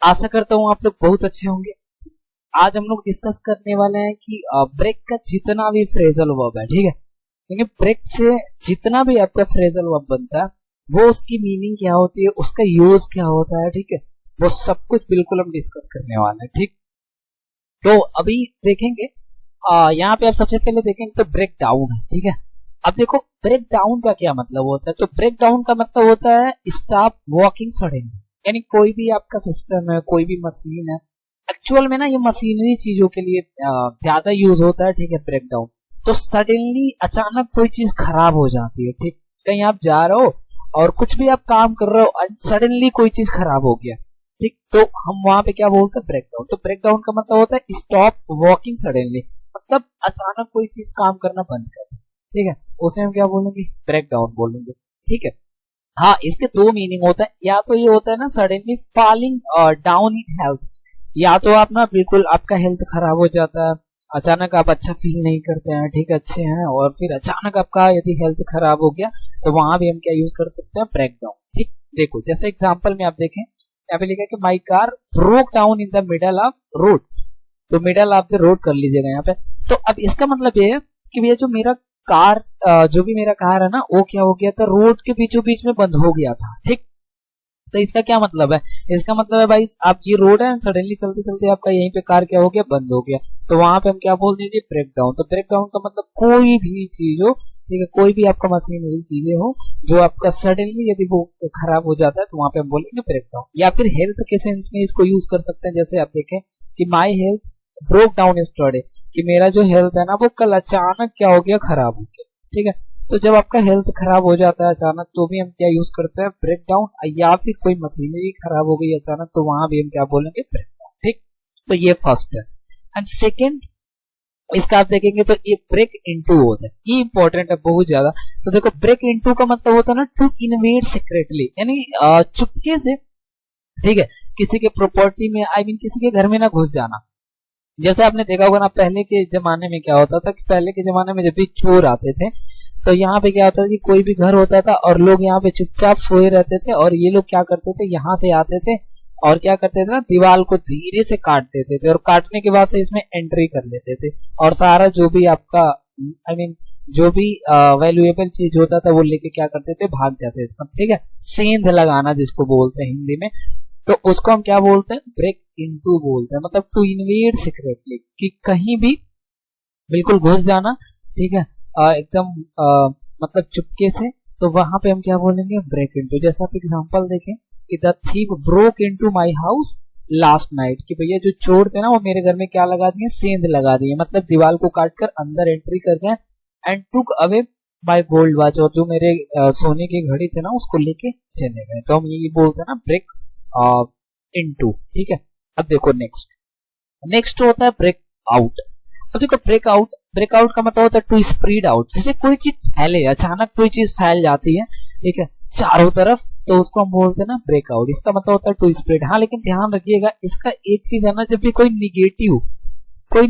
आशा करता हूँ आप लोग बहुत अच्छे होंगे। आज हम लोग डिस्कस करने वाले हैं कि ब्रेक का जितना भी फ्रेजल वर्ब है, ठीक है, यानी ब्रेक से जितना भी आपका फ्रेजल वर्ब बनता है वो उसकी मीनिंग क्या होती है, उसका यूज क्या होता है, ठीक है, वो सब कुछ बिल्कुल हम डिस्कस करने वाले हैं। ठीक, तो अभी देखेंगे यहाँ पे आप सबसे पहले देखेंगे तो ब्रेक डाउन है, ठीक है। अब देखो ब्रेक डाउन का क्या मतलब होता है, तो ब्रेक डाउन का मतलब होता है स्टॉप वर्किंग सडनली, यानी कोई भी आपका सिस्टम है, कोई भी मशीन है, एक्चुअल में ना ये मशीनरी चीजों के लिए ज्यादा यूज होता है, ठीक है, ब्रेक डाउन। तो सडनली अचानक कोई चीज खराब हो जाती है, ठीक, कहीं आप जा रहे हो और कुछ भी आप काम कर रहे हो, सडनली कोई चीज खराब हो गया, ठीक, तो हम वहां पे क्या बोलते हैं, ब्रेक डाउन। तो ब्रेक डाउन का मतलब होता है स्टॉप वर्किंग सडनली, मतलब अचानक कोई चीज काम करना बंद कर, ठीक है, उसे हम क्या बोलेंगे, ब्रेक डाउन बोलेंगे, ठीक है। हाँ, इसके दो मीनिंग होता है, या तो ये होता है ना suddenly falling down in health, या तो आप ना बिल्कुल आपका हेल्थ खराब हो जाता है, अचानक आप अच्छा फील नहीं करते हैं, ठीक, अच्छे हैं, और फिर अचानक आपका यदि हेल्थ खराब हो गया तो वहां भी हम क्या यूज कर सकते हैं, ब्रेक डाउन। ठीक, देखो जैसे एग्जांपल में आप देखें, यहाँ पे लिखा है कि my car broke down in the middle of road, तो मिडल ऑफ द रोड कर लीजिएगा यहाँ पे। तो अब इसका मतलब ये है कि भैया जो मेरा कार जो भी मेरा कार है ना, वो क्या हो गया था, रोड के बीचों बीच में बंद हो गया था, ठीक। तो इसका क्या मतलब है, इसका मतलब है भाई आप ये रोड है, सडनली चलते चलते आपका यहीं पे कार क्या हो गया, बंद हो गया, तो वहां पे हम क्या बोल दीजिए, ब्रेक डाउन। तो ब्रेक डाउन का मतलब कोई भी चीज हो, ठीक है, कोई भी आपका मशीनरी चीजें हो जो आपका सडनली यदि वो खराब हो जाता है तो वहां पे हम बोलेंगे ब्रेक डाउन। या फिर हेल्थ के सेंस में इसको यूज कर सकते हैं, जैसे आप देखें कि my health broke down yesterday, कि मेरा जो हेल्थ है ना वो कल अचानक क्या हो गया, खराब हो गया, ठीक है। तो जब आपका हेल्थ खराब हो जाता है अचानक, तो भी हम क्या यूज करते हैं, ब्रेक डाउन। या फिर कोई मशीनरी खराब हो गई अचानक, तो वहां भी हम क्या बोलेंगे, ब्रेक डाउन, ठीक। तो ये फर्स्ट है। एंड सेकेंड, इसका आप देखेंगे तो ये ब्रेक इनटू होता है, ये इंपॉर्टेंट है बहुत ज्यादा। तो देखो ब्रेक इनटू का मतलब होता है ना टू इन्वेड सीक्रेटली, यानी चुपके से, ठीक है, किसी के प्रॉपर्टी में, आई मीन किसी के घर में ना घुस जाना। जैसे आपने देखा होगा ना, पहले के जमाने में क्या होता था कि पहले के जमाने में जब भी चोर आते थे तो यहाँ पे क्या होता था कि कोई भी घर होता था और लोग यहाँ पे चुपचाप सोए रहते थे, और ये लोग क्या करते थे, यहाँ से आते थे और क्या करते थे ना, दीवार को धीरे से काट देते थे, और काटने के बाद से इसमें एंट्री कर लेते थे, और सारा जो भी आपका आई मीन जो भी वैल्यूएबल चीज होता था वो लेके क्या करते थे, भाग जाते थे, ठीक है। सेंध लगाना जिसको बोलते हैं हिंदी में, तो उसको हम क्या बोलते हैं, ब्रेक इनटू बोलते हैं, मतलब टू इन्वेड सीक्रेटली, कि कहीं भी बिल्कुल घुस जाना, ठीक है, एकदम मतलब चुपके से, तो वहां पे हम क्या बोलेंगे, ब्रेक इनटू। जैसा आप एग्जांपल देखें कि the thief broke into my house last night, कि भैया जो चोर थे ना वो मेरे घर में क्या लगा दिए, सेंध लगा दिए, मतलब दीवार को काट कर अंदर एंट्री कर गए, and took away my gold watch, और जो मेरे सोने की घड़ी थे ना उसको लेके चले गए। तो हम ये बोलते हैं ना ब्रेक इनटू, ठीक है। अब देखो नेक्स्ट होता है ब्रेक आउट। अब देखो ब्रेकआउट का मतलब होता है टू स्प्रेड आउट, जैसे कोई चीज फैले, अचानक कोई चीज फैल जाती है, ठीक है, चारों तरफ, तो उसको हम बोलते हैं ना ब्रेकआउट। इसका मतलब होता है टू स्प्रेड। हाँ, लेकिन ध्यान रखिएगा इसका एक चीज है ना, जब भी कोई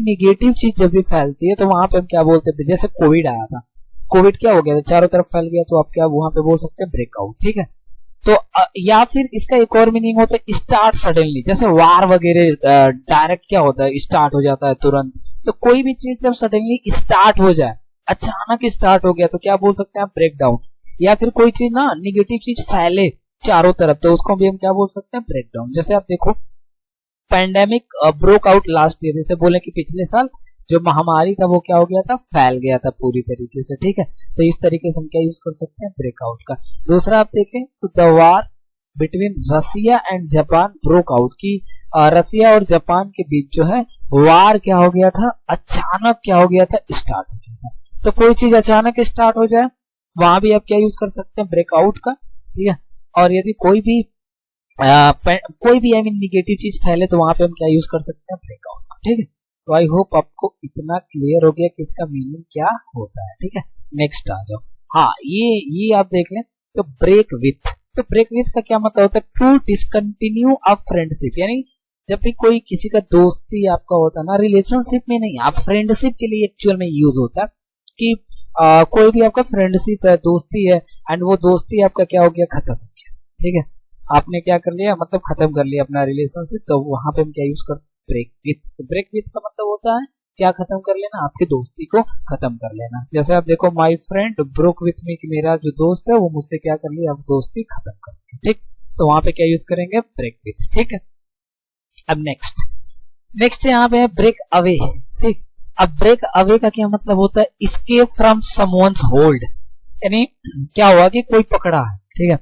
निगेटिव चीज जब भी फैलती है तो वहां पे हम क्या बोलते हैं, जैसे कोविड आया था, कोविड क्या हो गया था, चारों तरफ फैल गया, तो आप क्या वहां पे बोल सकते हैं, ब्रेकआउट, ठीक है। तो या फिर इसका एक और मीनिंग होता है स्टार्ट सडनली, जैसे वार वगैरह डायरेक्ट क्या होता है, स्टार्ट हो जाता है तुरंत। तो कोई भी चीज जब सडनली स्टार्ट हो जाए, अचानक स्टार्ट हो गया, तो क्या बोल सकते हैं आप, ब्रेक डाउन। या फिर कोई चीज ना निगेटिव चीज फैले चारों तरफ, तो उसको भी हम क्या बोल सकते हैं, ब्रेक डाउन। जैसे आप देखो pandemic broke out last year, जैसे बोले कि पिछले साल जो महामारी था वो क्या हो गया था, फैल गया था पूरी तरीके से, ठीक है। तो इस तरीके से हम क्या यूज कर सकते हैं, ब्रेकआउट का। दूसरा आप देखें तो the war between Russia and Japan broke out, की रसिया और जापान के बीच जो है वार क्या हो गया था, अचानक क्या हो गया था, स्टार्ट हो गया था। तो कोई चीज अचानक स्टार्ट हो जाए वहां भी आप क्या यूज कर सकते हैं, ब्रेकआउट का, ठीक है। और यदि कोई भी आई मीन निगेटिव चीज फैले तो वहां पे हम क्या यूज कर सकते हैं, ब्रेकआउट का, ठीक है। तो आई होप आपको इतना क्लियर हो गया कि इसका मीनिंग क्या होता है, ठीक है। नेक्स्ट आ जाओ। हाँ, ये आप देख लें तो ब्रेक विथ, तो ब्रेक विथ का क्या मतलब होता है, टू डिसकंटिन्यू अ फ्रेंडशिप, यानी जब भी कोई किसी का दोस्ती आपका होता है ना, रिलेशनशिप में नहीं, आप फ्रेंडशिप के लिए एक्चुअल में यूज होता है कि कोई भी आपका फ्रेंडशिप है, दोस्ती है, एंड वो दोस्ती आपका क्या हो गया, खत्म हो गया, ठीक है। आपने क्या कर लिया, मतलब खत्म कर लिया अपना रिलेशनशिप, तो वहां पे हम क्या यूज करते हैं, ब्रेक विथ। तो ब्रेक विथ का मतलब होता है क्या, खत्म कर लेना, आपकी दोस्ती को खत्म कर लेना। जैसे आप देखो, my friend broke with me, कि मेरा जो दोस्त है वो मुझसे क्या कर लिया, अब दोस्ती खत्म कर ली, ठीक। तो वहां पे क्या यूज करेंगे, ब्रेक विथ, ठीक है। अब नेक्स्ट यहाँ पे है ब्रेक अवे, ठीक। अब ब्रेक अवे का क्या मतलब होता है, एस्केप फ्रॉम समवन्स होल्ड, यानी क्या हुआ कि कोई पकड़ा है, ठीक है,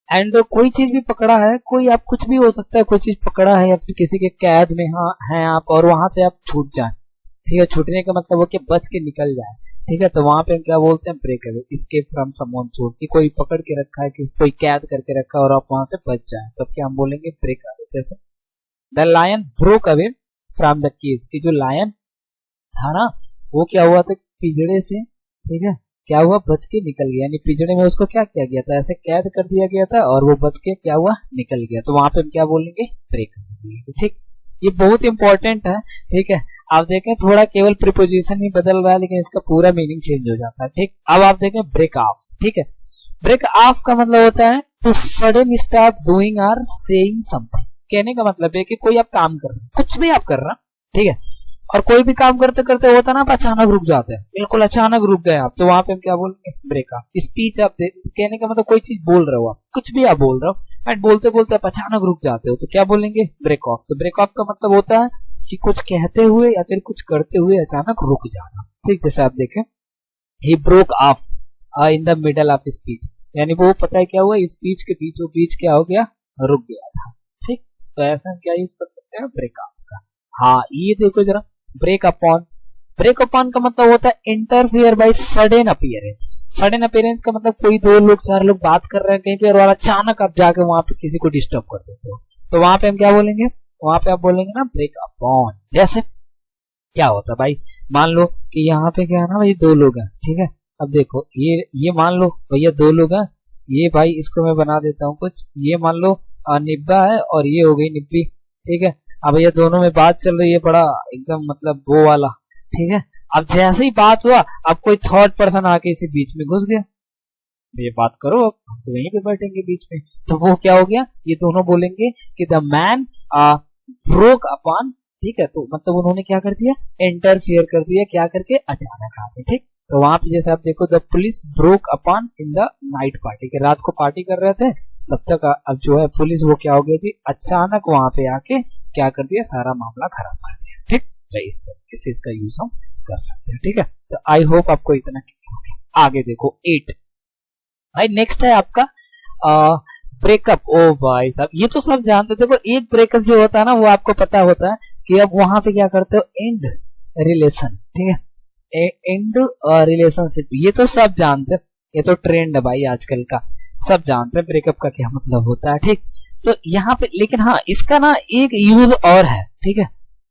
एंड कोई चीज भी पकड़ा है, कोई आप कुछ भी हो सकता है, कोई चीज पकड़ा है या फिर किसी के कैद में हाँ हैं आप, और वहां से आप छूट जाए, ठीक है। छूटने का मतलब हो कि बच के निकल जाए, ठीक है। तो वहां पे हम क्या बोलते हैं, break away, escape from someone hold, कि कोई पकड़ के रखा है, कोई कैद करके रखा है और आप वहां से बच जाए, तो क्या हम बोलेंगे, ब्रेक अवे। जैसे the lion broke away from the cage, कि जो लायन था ना वो क्या हुआ था, पिंजड़े से, ठीक है, क्या हुआ, बच के निकल गया, यानी पिंजड़े में उसको क्या किया गया था, ऐसे कैद कर दिया गया था और वो बच के क्या हुआ, निकल गया। तो वहां पे हम क्या बोलेंगे, ब्रेक, ठीक। ये बहुत इंपॉर्टेंट है, ठीक है। आप देखें थोड़ा केवल प्रीपोजिशन ही बदल रहा है, लेकिन इसका पूरा मीनिंग चेंज हो जाता है, ठीक। अब आप देखें ब्रेक ऑफ, ठीक है। ब्रेक ऑफ का मतलब होता है टू सडन स्टॉप डूइंग और सेइंग समथिंग। कहने का मतलब है कि कोई आप काम कर रहे, कुछ भी आप कर रहे, ठीक है, और कोई भी काम करते करते होता ना, आप अचानक रुक जाते हैं, बिल्कुल अचानक रुक गए आप, तो वहां पे हम क्या बोलेंगे, ब्रेक ऑफ। स्पीच आप कहने का मतलब कोई चीज बोल रहे हो आप, कुछ भी आप बोल रहे हो एंड बोलते बोलते आप अचानक रुक जाते हो, तो क्या बोलेंगे, ब्रेक ऑफ। तो ब्रेक ऑफ का मतलब होता है कि कुछ कहते हुए या फिर कुछ करते हुए अचानक रुक जाना, ठीक। जैसे आप देखें, he broke of in the middle of speech, यानी वो पता है क्या हुआ, स्पीच के बीचों बीच क्या हो गया, रुक गया था, ठीक। तो ऐसा हम क्या यूज कर सकते हैं, ब्रेक ऑफ का। हाँ, ये देखो जरा, ब्रेक अपॉन, ब्रेक अपॉन का मतलब होता है interfere by sudden appearance. Sudden appearance का मतलब कोई दो लोग चार लोग बात कर रहे हैं कहीं पे और अचानक आप जाके वहां पे किसी को डिस्टर्ब कर देते हो, तो वहां पे हम क्या बोलेंगे, वहां पे आप बोलेंगे ना, ब्रेक अपॉन। जैसे क्या होता है भाई, मान लो कि यहाँ पे क्या है ना भाई, दो लोग हैं, ठीक है। अब देखो ये मान लो भैया दो लोग हैं, ये भाई इसको मैं बना देता हूँ कुछ, ये मान लो निब्बा है और ये हो गई निब्बी, ठीक है। अब ये दोनों में बात चल रही है, बड़ा एकदम मतलब वो वाला, ठीक है। अब जैसे ही बात हुआ, अब कोई थर्ड पर्सन आके इसी बीच में घुस गया, ये बात करो, अब हम तो यहीं पे बैठेंगे बीच में, तो वो क्या हो गया, ये दोनों बोलेंगे कि द मैन ब्रोक अपॉन, ठीक है। तो मतलब उन्होंने क्या कर दिया, इंटरफियर कर दिया, क्या करके, अचानक आके, ठीक। तो वहां पे जैसे आप देखो, the police broke upon in the night party, के रात को पार्टी कर रहे थे, तब तक अब जो है पुलिस वो क्या हो गई थी, अचानक वहां पे आके क्या कर दिया, सारा मामला खराब कर दिया, ठीक। तो इस तरीके से इसका यूज हम कर सकते हैं, ठीक है। तो आई होप आपको इतना क्लियर हो गया। आगे देखो 8 भाई, नेक्स्ट है आपका ब्रेकअप। ओ भाई साहब, ये तो सब जानते, देखो एक ब्रेकअप जो होता है ना, वो आपको पता होता है कि अब वहां पे क्या करते हो, एंड रिलेशन, ठीक है, एंड रिलेशनशिप, ये तो सब जानते, ये तो ट्रेंड है भाई आजकल का, सब जानते हैं ब्रेकअप का क्या मतलब होता है, ठीक। तो यहाँ पे लेकिन हाँ, इसका ना एक यूज और है, ठीक है,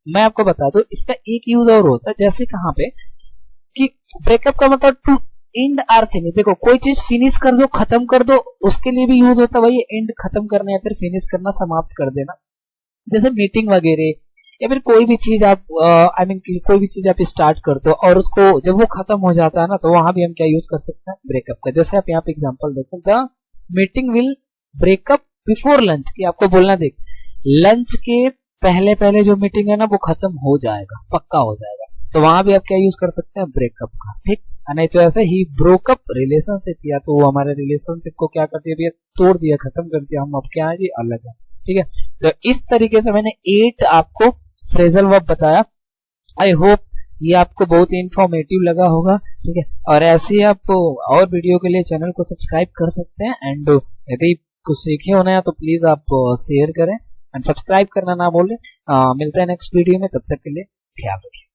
मैं आपको बता दूं, इसका एक यूज और होता है। जैसे कहाँ पे कि ब्रेकअप का मतलब टू एंड आर फिनिश, देखो कोई चीज फिनिश कर दो, खत्म कर दो, उसके लिए भी यूज होता है भाई, एंड खत्म करना या फिर फिनिश करना, समाप्त कर देना। जैसे मीटिंग वगैरह या फिर कोई भी चीज आप आई मीन कोई भी चीज आप स्टार्ट करते हो और उसको जब वो खत्म हो जाता है ना, तो वहां भी हम क्या यूज कर सकते हैं, ब्रेकअप का। जैसे आप यहाँ पे एग्जांपल देखो, the meeting will breakup before lunch, की आपको बोलना, देख लंच के पहले पहले जो मीटिंग है ना वो खत्म हो जाएगा, पक्का हो जाएगा, तो वहां भी आप क्या यूज कर सकते हैं, ब्रेकअप का, ठीक। नहीं तो ऐसे ही ब्रोकअप रिलेशनशिप, या तो वो हमारे रिलेशनशिप को क्या कर दिया भैया, तोड़ दिया, खत्म कर दिया, हम अब क्या है जी, अलग है, ठीक है। तो इस तरीके से मैंने 8 आपको फ्रेजल वर्ब बताया। आई होप ये आपको बहुत ही इंफॉर्मेटिव लगा होगा, ठीक है। और ऐसे आप और वीडियो के लिए चैनल को सब्सक्राइब कर सकते हैं, एंड यदि कुछ सीखे होना है तो प्लीज आप शेयर करें एंड सब्सक्राइब करना ना भूलें। मिलते हैं नेक्स्ट वीडियो में, तब तक के लिए ख्याल रखिए।